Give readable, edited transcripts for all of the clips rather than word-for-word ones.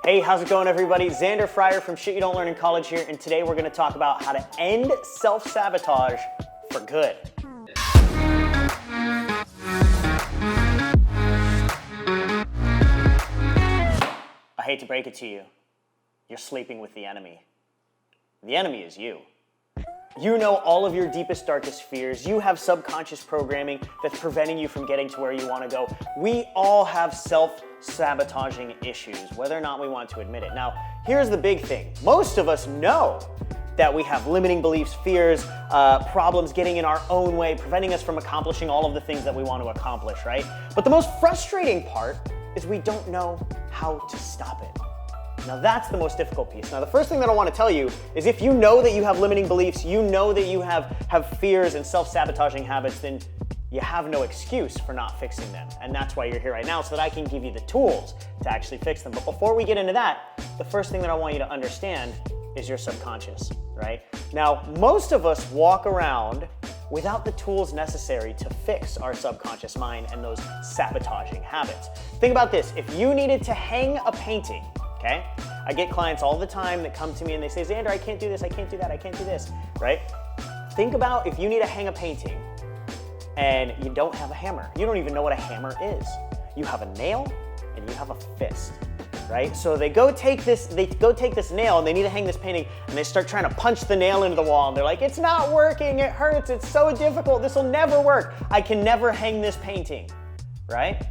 Hey, how's it going, everybody? Zander Fryer from Shit You Don't Learn in College here, and today we're going to talk about how to end self-sabotage for good. I hate to break it to you, you're sleeping with the enemy. The enemy is you. You know all of your deepest, darkest fears. You have subconscious programming that's preventing you from getting to where you want to go. We all have self-sabotaging issues, whether or not we want to admit it. Now, here's the big thing. Most of us know that we have limiting beliefs, fears, problems getting in our own way, preventing us from accomplishing all of the things that we want to accomplish, right? But the most frustrating part is we don't know how to stop it. Now that's the most difficult piece. Now the first thing that I want to tell you is if you know that you have limiting beliefs, you know that you have fears and self-sabotaging habits, then you have no excuse for not fixing them. And that's why you're here right now, so that I can give you the tools to actually fix them. But before we get into that, the first thing that I want you to understand is your subconscious, right? Now, most of us walk around without the tools necessary to fix our subconscious mind and those sabotaging habits. Think about this. If you needed to hang a painting, okay? I get clients all the time that come to me and they say, Zander, I can't do this, I can't do that, I can't do this, right? Think about if you need to hang a painting and you don't have a hammer. You don't even know what a hammer is. You have a nail and you have a fist, right? So they go take this nail and they need to hang this painting and they start trying to punch the nail into the wall and they're like, it's not working, it hurts, it's so difficult, this will never work. I can never hang this painting, right?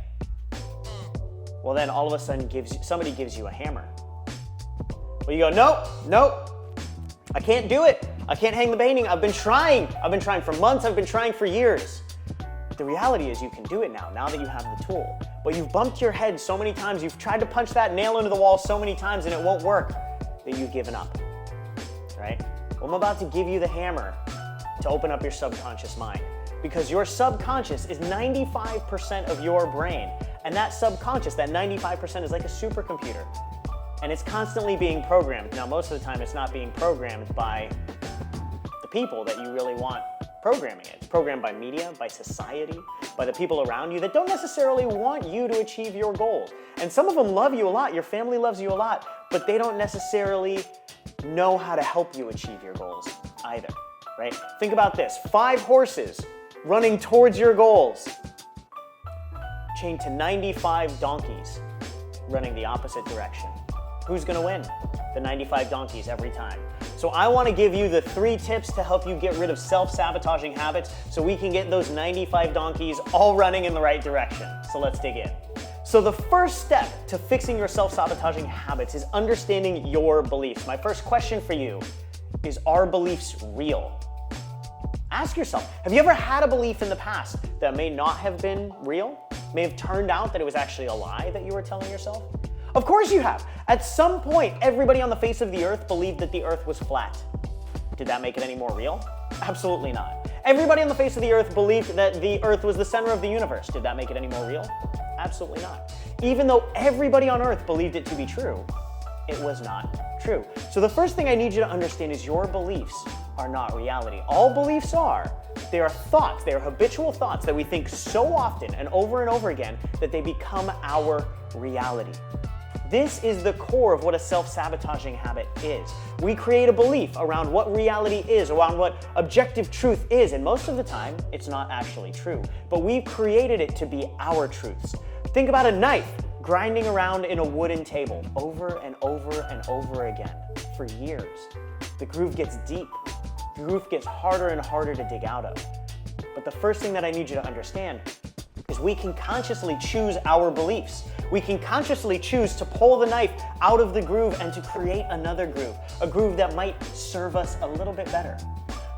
Well, then all of a sudden somebody gives you a hammer. Well, you go, nope, I can't do it. I can't hang the painting. I've been trying for months, I've been trying for years. But the reality is you can do it now that you have the tool. But you've bumped your head so many times, you've tried to punch that nail into the wall so many times and it won't work, that you've given up, right? Well, I'm about to give you the hammer to open up your subconscious mind, because your subconscious is 95% of your brain. And that subconscious, that 95% is like a supercomputer. And it's constantly being programmed. Now, most of the time, it's not being programmed by the people that you really want programming it. It's programmed by media, by society, by the people around you that don't necessarily want you to achieve your goals. And some of them love you a lot. Your family loves you a lot, but they don't necessarily know how to help you achieve your goals either, right? Think about this. 5 horses running towards your goals, chained to 95 donkeys running the opposite direction. Who's gonna win? The 95 donkeys every time. So I wanna give you the 3 tips to help you get rid of self-sabotaging habits so we can get those 95 donkeys all running in the right direction. So let's dig in. So the first step to fixing your self-sabotaging habits is understanding your beliefs. My first question for you is, are beliefs real? Ask yourself, have you ever had a belief in the past that may not have been real? May have turned out that it was actually a lie that you were telling yourself? Of course you have. At some point, everybody on the face of the earth believed that the earth was flat. Did that make it any more real? Absolutely not. Everybody on the face of the earth believed that the earth was the center of the universe. Did that make it any more real? Absolutely not. Even though everybody on earth believed it to be true, it was not true. So the first thing I need you to understand is your beliefs are not reality. All beliefs are, they are thoughts, they are habitual thoughts that we think so often and over again that they become our reality. This is the core of what a self-sabotaging habit is. We create a belief around what reality is, around what objective truth is, and most of the time, it's not actually true. But we've created it to be our truths. Think about a knife grinding around in a wooden table over and over again for years. The groove gets deep. The groove gets harder and harder to dig out of. But the first thing that I need you to understand is we can consciously choose our beliefs. We can consciously choose to pull the knife out of the groove and to create another groove, a groove that might serve us a little bit better.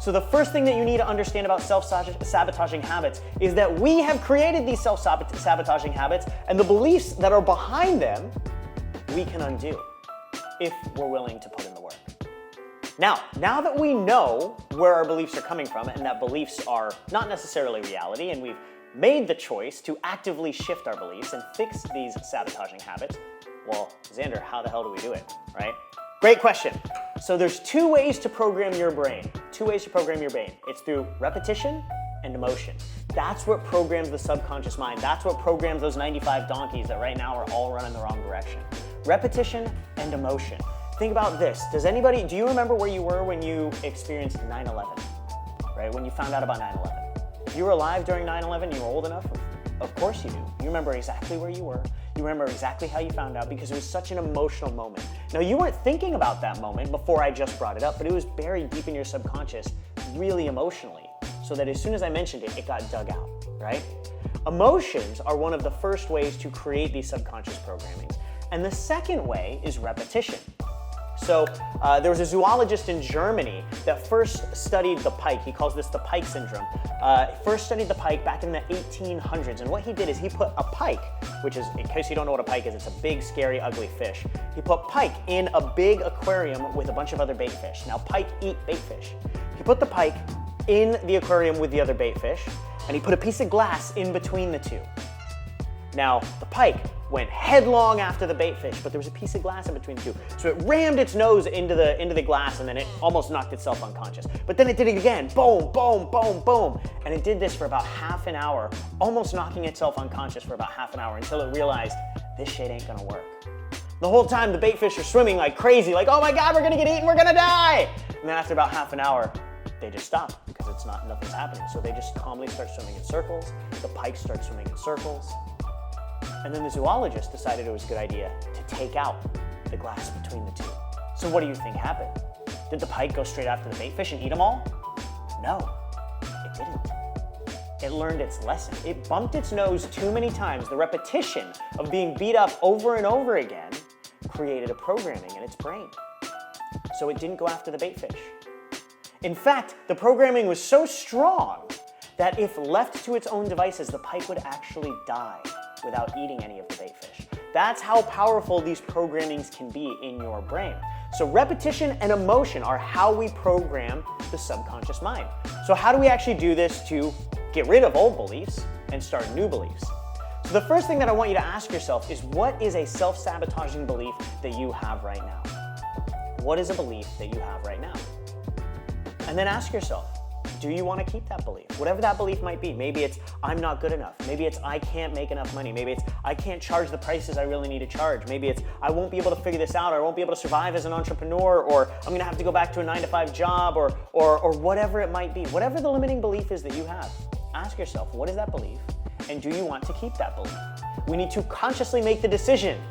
So the first thing that you need to understand about self-sabotaging habits is that we have created these self-sabotaging habits, and the beliefs that are behind them, we can undo if we're willing to put in the work. Now that we know where our beliefs are coming from and that beliefs are not necessarily reality, and we've made the choice to actively shift our beliefs and fix these sabotaging habits, well, Zander, how the hell do we do it, right? Great question. So there's 2 ways to program your brain. 2 ways to program your brain. It's through repetition and emotion. That's what programs the subconscious mind. That's what programs those 95 donkeys that right now are all running the wrong direction. Repetition and emotion. Think about this. Do you remember where you were when you experienced 9/11? Right? When you found out about 9/11. If you were alive during 9/11, you were old enough, of course you do. You remember exactly where you were. You remember exactly how you found out because it was such an emotional moment. Now, you weren't thinking about that moment before I just brought it up, but it was buried deep in your subconscious really emotionally, so that as soon as I mentioned it, it got dug out, right? Emotions are one of the first ways to create these subconscious programmings. And the second way is repetition. So there was a zoologist in Germany that first studied the pike. He calls this the Pike Syndrome. First studied the pike back in the 1800s. And what he did is he put a pike, which is, in case you don't know what a pike is, it's a big, scary, ugly fish. He put pike in a big aquarium with a bunch of other bait fish. Now, pike eat bait fish. He put the pike in the aquarium with the other bait fish, and he put a piece of glass in between the two. Now, the pike went headlong after the bait fish, but there was a piece of glass in between the two. So it rammed its nose into the glass, and then it almost knocked itself unconscious. But then it did it again, boom, boom, boom, boom. And it did this for about half an hour, almost knocking itself unconscious for about half an hour until it realized this shit ain't gonna work. The whole time the bait fish are swimming like crazy, like, oh my God, we're gonna get eaten, we're gonna die. And then after about half an hour, they just stop because nothing's happening. So they just calmly start swimming in circles. The pike starts swimming in circles. And then the zoologist decided it was a good idea to take out the glass between the two. So what do you think happened? Did the pike go straight after the bait fish and eat them all? No, it didn't. It learned its lesson. It bumped its nose too many times. The repetition of being beat up over and over again created a programming in its brain. So it didn't go after the bait fish. In fact, the programming was so strong that if left to its own devices, the pike would actually die without eating any of the bait fish. That's how powerful these programmings can be in your brain. So repetition and emotion are how we program the subconscious mind. So how do we actually do this to get rid of old beliefs and start new beliefs? So the first thing that I want you to ask yourself is, what is a self-sabotaging belief that you have right now? What is a belief that you have right now? And then ask yourself, do you want to keep that belief? Whatever that belief might be. Maybe it's, I'm not good enough. Maybe it's, I can't make enough money. Maybe it's, I can't charge the prices I really need to charge. Maybe it's, I won't be able to figure this out, or I won't be able to survive as an entrepreneur, or I'm going to have to go back to a 9-to-5 job, or whatever it might be. Whatever the limiting belief is that you have, ask yourself, what is that belief? And do you want to keep that belief? We need to consciously make the decision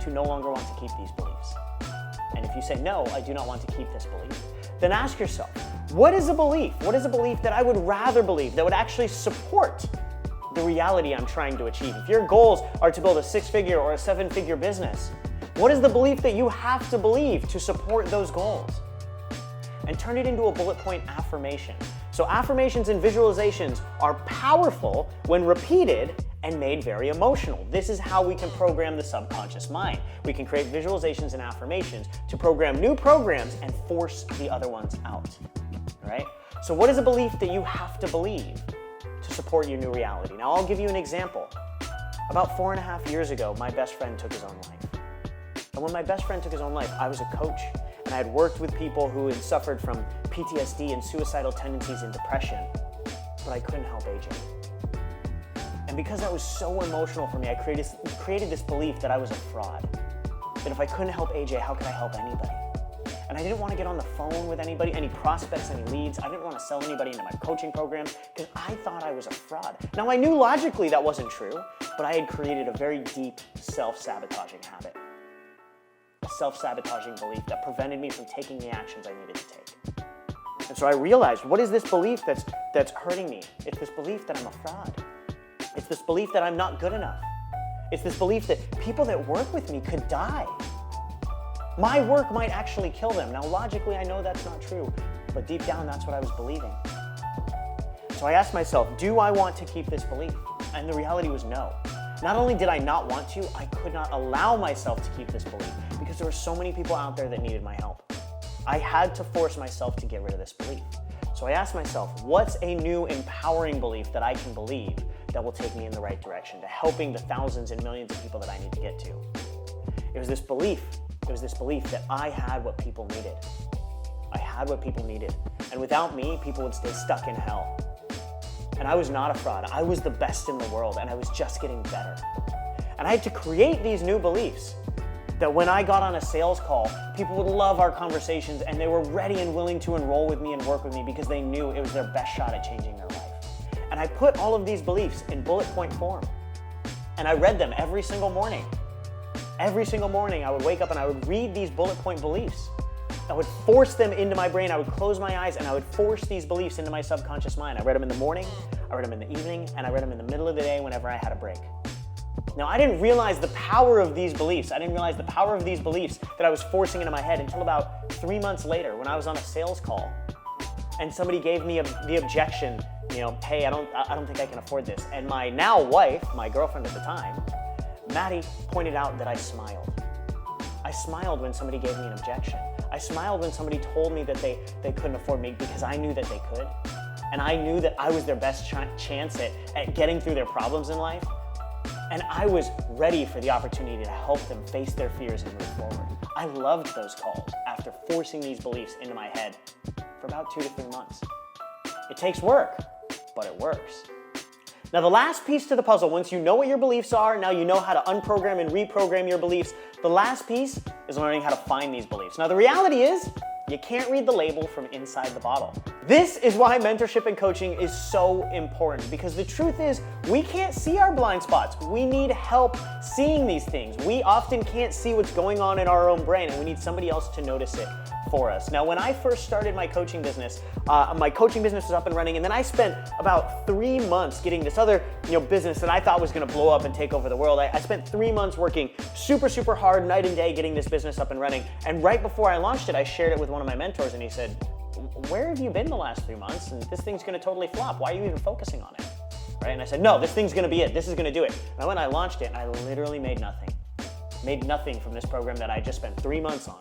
to no longer want to keep these beliefs. And if you say, no, I do not want to keep this belief, then ask yourself, what is a belief? What is a belief that I would rather believe, that would actually support the reality I'm trying to achieve? If your goals are to build a 6-figure or a 7-figure business, what is the belief that you have to believe to support those goals? And turn it into a bullet point affirmation. So affirmations and visualizations are powerful when repeated and made very emotional. This is how we can program the subconscious mind. We can create visualizations and affirmations to program new programs and force the other ones out, right? So what is a belief that you have to believe to support your new reality? Now, I'll give you an example. About 4.5 years ago, my best friend took his own life. And when my best friend took his own life, I was a coach, and I had worked with people who had suffered from PTSD and suicidal tendencies and depression, but I couldn't help AJ. And because that was so emotional for me, I created this belief that I was a fraud. That if I couldn't help AJ, how could I help anybody? And I didn't want to get on the phone with anybody, any prospects, any leads. I didn't want to sell anybody into my coaching programs because I thought I was a fraud. Now, I knew logically that wasn't true, but I had created a very deep self-sabotaging habit. A self-sabotaging belief that prevented me from taking the actions I needed to take. And so I realized, what is this belief that's hurting me? It's this belief that I'm a fraud. It's this belief that I'm not good enough. It's this belief that people that work with me could die. My work might actually kill them. Now, logically, I know that's not true, but deep down, that's what I was believing. So I asked myself, do I want to keep this belief? And the reality was no. Not only did I not want to, I could not allow myself to keep this belief because there were so many people out there that needed my help. I had to force myself to get rid of this belief. So I asked myself, what's a new empowering belief that I can believe that will take me in the right direction to helping the thousands and millions of people that I need to get to? It was this belief that I had what people needed. I had what people needed. And without me, people would stay stuck in hell. And I was not a fraud. I was the best in the world, and I was just getting better. And I had to create these new beliefs that when I got on a sales call, people would love our conversations and they were ready and willing to enroll with me and work with me because they knew it was their best shot at changing their life. And I put all of these beliefs in bullet point form. And I read them every single morning. Every single morning I would wake up and I would read these bullet point beliefs. I would force them into my brain. I would close my eyes and I would force these beliefs into my subconscious mind. I read them in the morning, I read them in the evening, and I read them in the middle of the day whenever I had a break. Now, I didn't realize the power of these beliefs. I didn't realize the power of these beliefs that I was forcing into my head until about 3 months later when I was on a sales call and somebody gave me the objection, hey, I don't think I can afford this. And my now wife, my girlfriend at the time, Maddie, pointed out that I smiled. I smiled when somebody gave me an objection. I smiled when somebody told me that they couldn't afford me because I knew that they could. And I knew that I was their best chance at getting through their problems in life. And I was ready for the opportunity to help them face their fears and move forward. I loved those calls after forcing these beliefs into my head for about 2 to 3 months. It takes work, but it works. Now, the last piece to the puzzle, once you know what your beliefs are, now you know how to unprogram and reprogram your beliefs, the last piece is learning how to find these beliefs. Now, the reality is, you can't read the label from inside the bottle. This is why mentorship and coaching is so important, because the truth is, we can't see our blind spots. We need help seeing these things. We often can't see what's going on in our own brain, and we need somebody else to notice it for us. Now, when I first started my coaching business was up and running, and then I spent about 3 months getting this other business that I thought was gonna blow up and take over the world. I spent 3 months working super, super hard, night and day, getting this business up and running. And right before I launched it, I shared it with one of my mentors, and he said, where have you been the last 3 months? And this thing's gonna totally flop. Why are you even focusing on it? Right? And I said, no, this thing's gonna be it. This is gonna do it. And when I launched it, I literally made nothing. Made nothing from this program that I just spent 3 months on.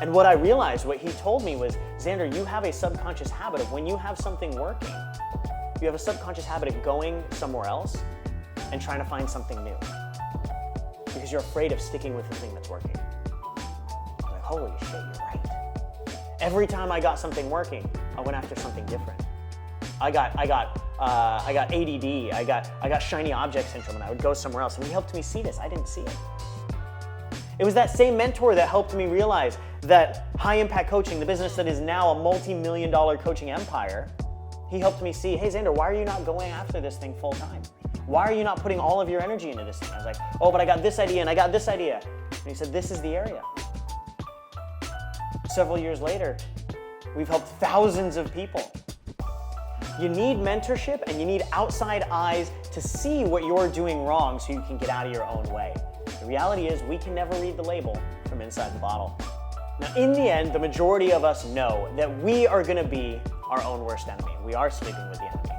And what I realized, what he told me was, Zander, you have a subconscious habit of when you have something working, you have a subconscious habit of going somewhere else and trying to find something new. Because you're afraid of sticking with the thing that's working. I'm like, holy shit, you're right. Every time I got something working, I went after something different. I got ADD, I got shiny object syndrome, and I would go somewhere else. And he helped me see this. I didn't see it. It was that same mentor that helped me realize that high impact coaching, the business that is now a multi-million-dollar coaching empire, he helped me see, hey Zander, why are you not going after this thing full time? Why are you not putting all of your energy into this thing? I was like, oh, but I got this idea and I got this idea. And he said, this is the area. Several years later, we've helped thousands of people. You need mentorship and you need outside eyes to see what you're doing wrong so you can get out of your own way. The reality is we can never read the label from inside the bottle. Now, in the end, the majority of us know that we are gonna be our own worst enemy. We are sleeping with the enemy.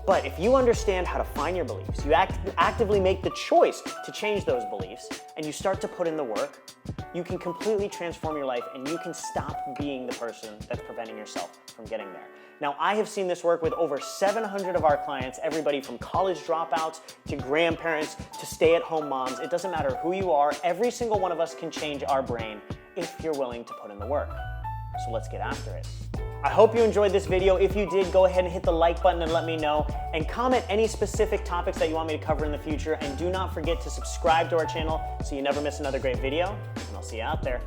But if you understand how to find your beliefs, you actively make the choice to change those beliefs, and you start to put in the work, you can completely transform your life and you can stop being the person that's preventing yourself from getting there. Now, I have seen this work with over 700 of our clients, everybody from college dropouts to grandparents to stay-at-home moms. It doesn't matter who you are, every single one of us can change our brain if you're willing to put in the work. So let's get after it. I hope you enjoyed this video. If you did, go ahead and hit the like button and let me know, and comment any specific topics that you want me to cover in the future, and do not forget to subscribe to our channel so you never miss another great video, and I'll see you out there.